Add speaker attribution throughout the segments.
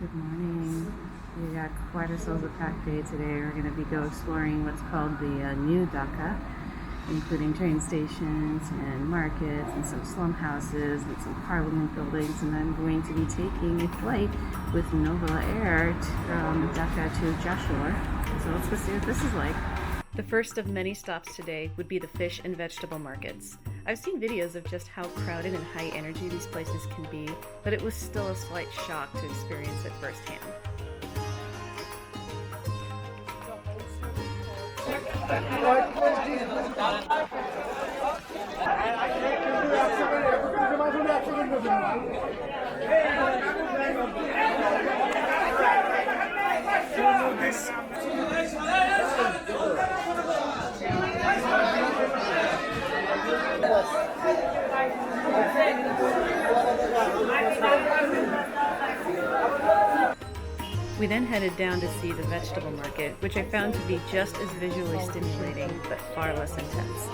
Speaker 1: Good morning. We got quite ourselves a packed day today. We're going to be exploring what's called the new Dhaka, including train stations and markets and some slum houses and some parliament buildings. And I'm going to be taking a flight with Novo from Dhaka to Joshua. So let's go see what this is like. The first of many stops today would be the fish and vegetable markets. I've seen videos of just how crowded and high energy these places can be, but it was still a slight shock to experience it firsthand. We then headed down to see the vegetable market, which I found to be just as visually stimulating, but far less intense.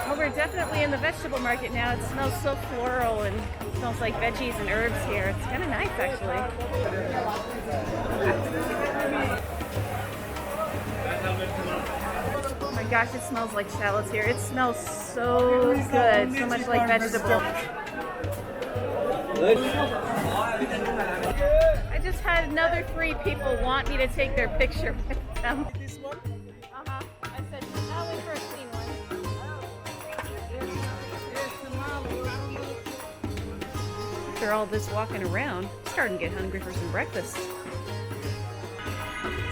Speaker 1: Well, we're definitely in the vegetable market now. It smells so floral and it smells like veggies and herbs here. It's kind of nice, actually. Oh my gosh, it smells like shallots here. It smells so good, so much like vegetable. I just had another 3 people want me to take their picture with them.
Speaker 2: This one?
Speaker 1: I said, I'll wait for a clean one. After all this walking around, I'm starting to get hungry for some breakfast.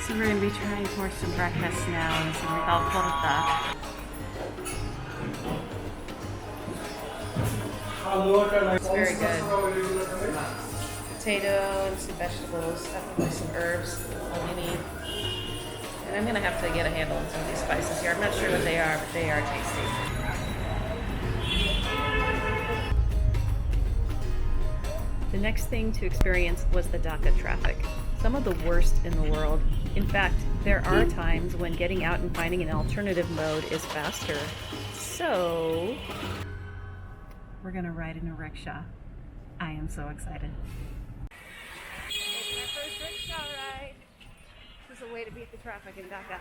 Speaker 1: So we're going to be trying for some breakfast now and some torta. It's very good. Potato and some vegetables, definitely some herbs, all you need. And I'm gonna have to get a handle on some of these spices here. I'm not sure what they are, but they are tasty. The next thing to experience was the Dhaka traffic. Some of the worst in the world. In fact, there are times when getting out and finding an alternative mode is faster. So, we're gonna ride in a rickshaw. I am so excited. It's my first rickshaw ride. This is a way to beat the traffic in Dhaka.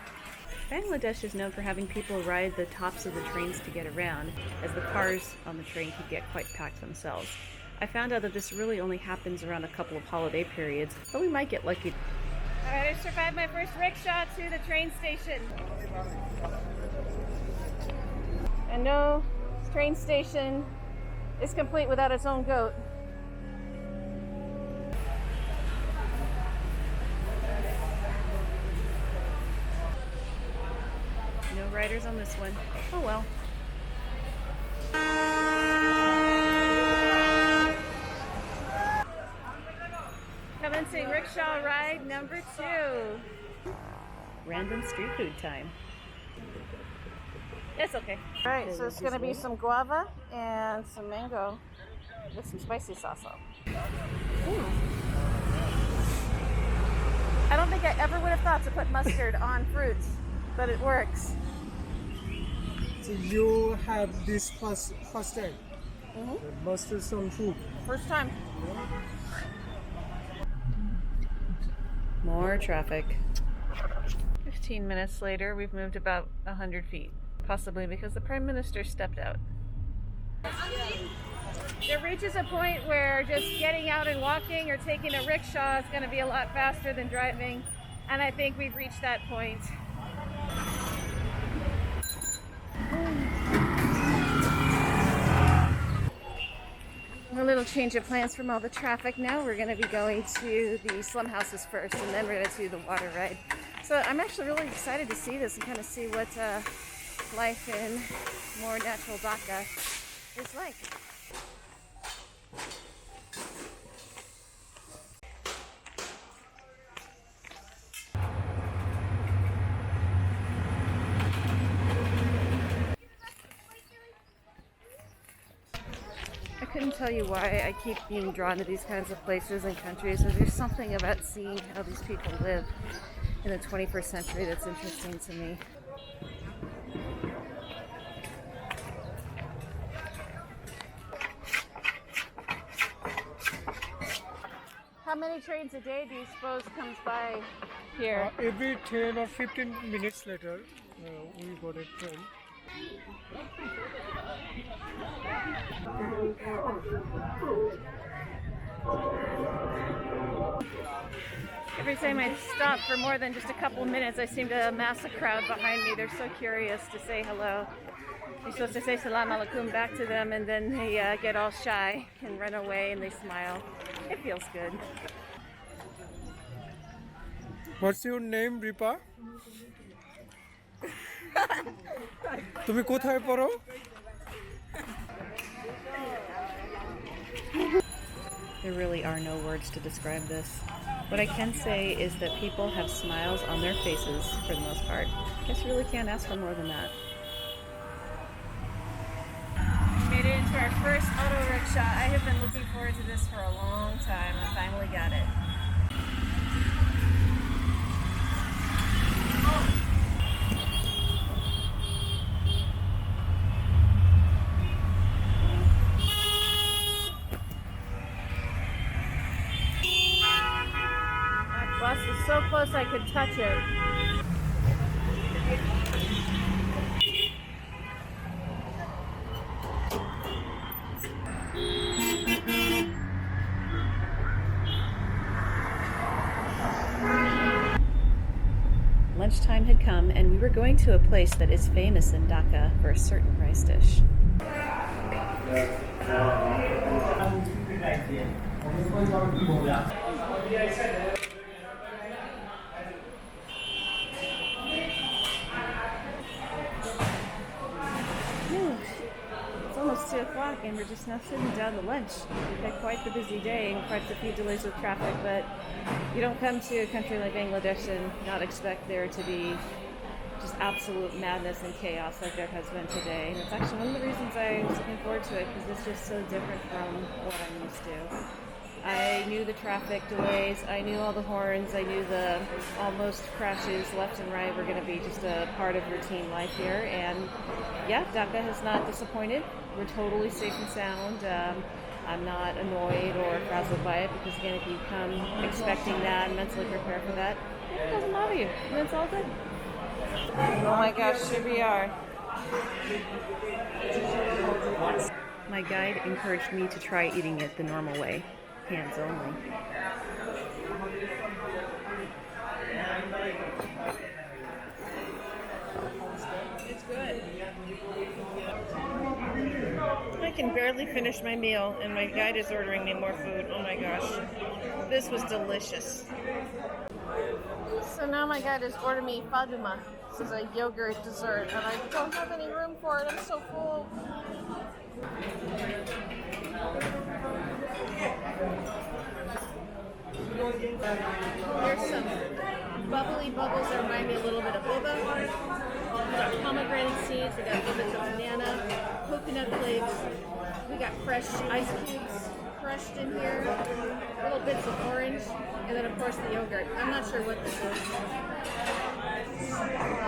Speaker 1: Bangladesh is known for having people ride the tops of the trains to get around, as the cars on the train can get quite packed themselves. I found out that this really only happens around a couple of holiday periods, but we might get lucky. Alright, I survived my first rickshaw to the train station. And no train station is complete without its own goat. No riders on this one. Oh well. Commencing rickshaw ride number 2. Random street food time. It's okay. Alright, so it's going to be some guava and some mango with some spicy sauce on. I don't think I ever would have thought to put mustard on fruits, but it works.
Speaker 2: So you have this first time? Mustard some food.
Speaker 1: First time. More traffic. 15 minutes later, we've moved about 100 feet. Possibly because the Prime Minister stepped out. There reaches a point where just getting out and walking or taking a rickshaw is going to be a lot faster than driving. And I think we've reached that point. A little change of plans from all the traffic now. We're going to be going to the slum houses first, and then we're going to do the water ride. So I'm actually really excited to see this and kind of see what life in more natural Dhaka is like. I couldn't tell you why I keep being drawn to these kinds of places and countries. There's something about seeing how these people live in the 21st century that's interesting to me. How many trains a day do you suppose comes by here?
Speaker 2: Every 10 or 15 minutes later, we got a train.
Speaker 1: Every time I stop for more than just a couple minutes, I seem to amass a crowd behind me. They're so curious to say hello. You're supposed to say salam alaikum back to them, and then they get all shy and run away and they smile. It feels good.
Speaker 2: What's your name, Ripa? তুমি কোথায় পড়ো?
Speaker 1: There really are no words to describe this. What I can say is that people have smiles on their faces for the most part. I guess you really can't ask for more than that. Made it into our first auto rickshaw. I have been looking forward to this for a long time. I finally got it. Bus is so close I could touch it. Lunchtime had come and we were going to a place that is famous in Dhaka for a certain rice dish. It's almost 2 o'clock and we're just now sitting down to lunch. We've had quite the busy day and quite a few delays with traffic, but you don't come to a country like Bangladesh and not expect there to be just absolute madness and chaos like there has been today. And it's actually one of the reasons I was looking forward to it, because it's just so different from what I'm used to. I knew the traffic delays, I knew all the horns, I knew the almost crashes left and right were going to be just a part of routine life here. And yeah, Dhaka has not disappointed. We're totally safe and sound. I'm not annoyed or frazzled by it, because again, if you come expecting that and mentally prepare for that, it doesn't bother you, and it's all good. Oh my gosh, here we are. My guide encouraged me to try eating it the normal way, hands only. It's good. I can barely finish my meal and my guide is ordering me more food. Oh my gosh. This was delicious. So now my guide has ordered me faduma. This is a yogurt dessert and I don't have any room for it. I'm so full. Here's some bubbly bubbles that remind me a little bit of boba. We got pomegranate seeds, we got little bits of banana, coconut flakes, we got fresh ice cubes crushed in here, little bits of orange, and then of course the yogurt. I'm not sure what this is.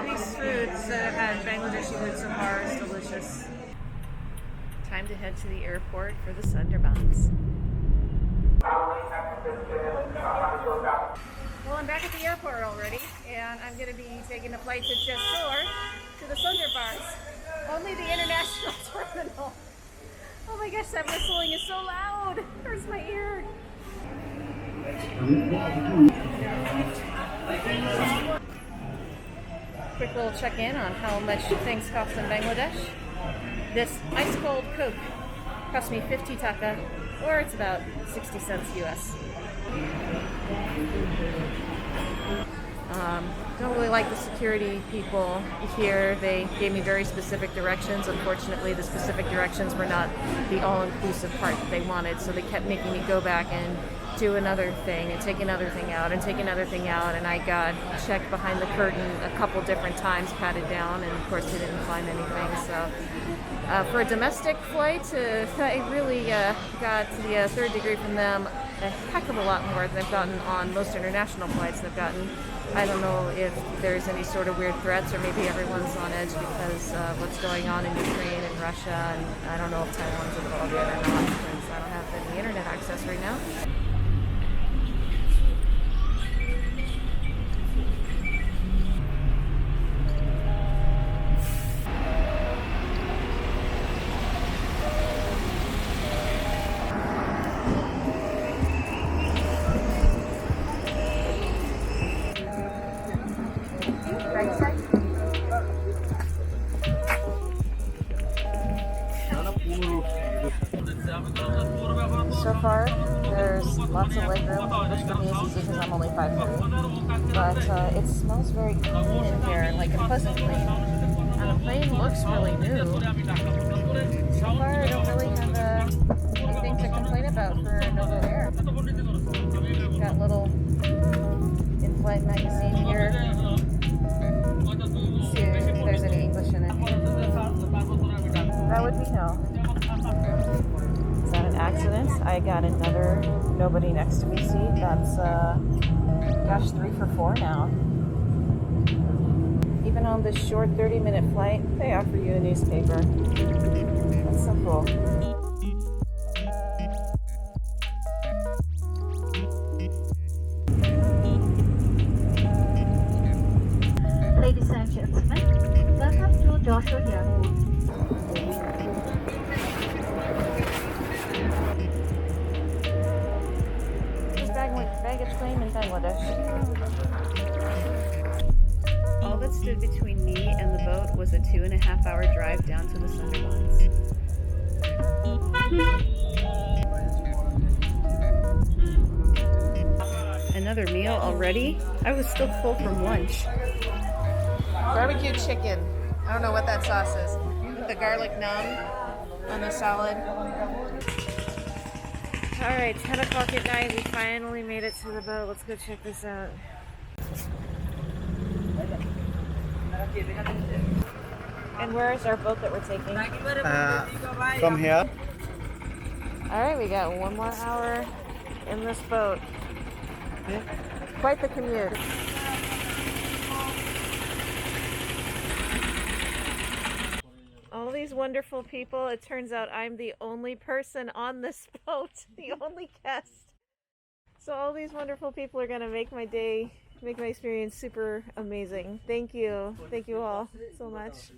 Speaker 1: These foods that I've had Bangladeshi food so far is delicious. Time to head to the airport for the Sundarbans. Well, I'm back at the airport already, and I'm going to be taking a flight to Jessore to the Sundarbans. Only the international terminal. Oh my gosh, that whistling is so loud. It hurts my ear. Quick little check-in on how much things cost in Bangladesh. This ice cold Coke cost me 50 taka, or it's about 60 cents US. Don't really like the security people here. They gave me very specific directions. Unfortunately, the specific directions were not the all-inclusive part that they wanted, so they kept making me go back and do another thing and take another thing out and take another thing out, and I got checked behind the curtain a couple different times, patted down, and of course they didn't find anything. So for a domestic flight, I really got the third degree from them a heck of a lot more than I've gotten on most international flights I've gotten. I don't know if there's any sort of weird threats, or maybe everyone's on edge because of what's going on in Ukraine and Russia, and I don't know if Taiwan's involved yet or not, because I don't have any internet access right now. lots of legroom, which for me is easy because I'm only 5'3". But it smells very clean in here, like a pleasant clean. And the plane looks really new. So far, I don't really have anything to complain about for Novo Air. Got a little in-flight magazine here. Let's see if there's any English in it. That would be no. Is that an accident? I got another nobody next to me seat. That's, gosh, 3 for 4 now. Even on this short 30-minute flight, they offer you a newspaper. That's so cool.
Speaker 3: Ladies and gentlemen, welcome to Dhaka Airport.
Speaker 1: Baggage claim in Bangladesh. All that stood between me and the boat was a 2.5-hour drive down to the Sundarbans. Another meal already? I was still full from lunch. Barbecue chicken. I don't know what that sauce is. The garlic naan on the salad. Alright, 10 o'clock at night, we finally made it to the boat. Let's go check this out. And where is our boat that we're taking?
Speaker 2: From here.
Speaker 1: Alright, we got 1 more hour in this boat. Quite the commute. All these wonderful people. It turns out I'm the only person on this boat, the only guest. So all these wonderful people are gonna make my day, make my experience super amazing. Thank you all so much.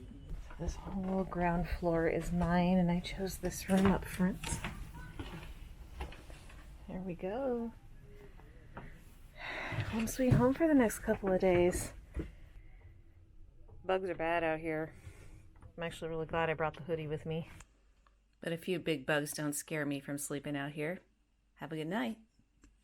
Speaker 1: This whole ground floor is mine, and I chose this room up front. There we go. Home sweet home for the next couple of days. Bugs are bad out here. I'm actually really glad I brought the hoodie with me. But a few big bugs don't scare me from sleeping out here. Have a good night.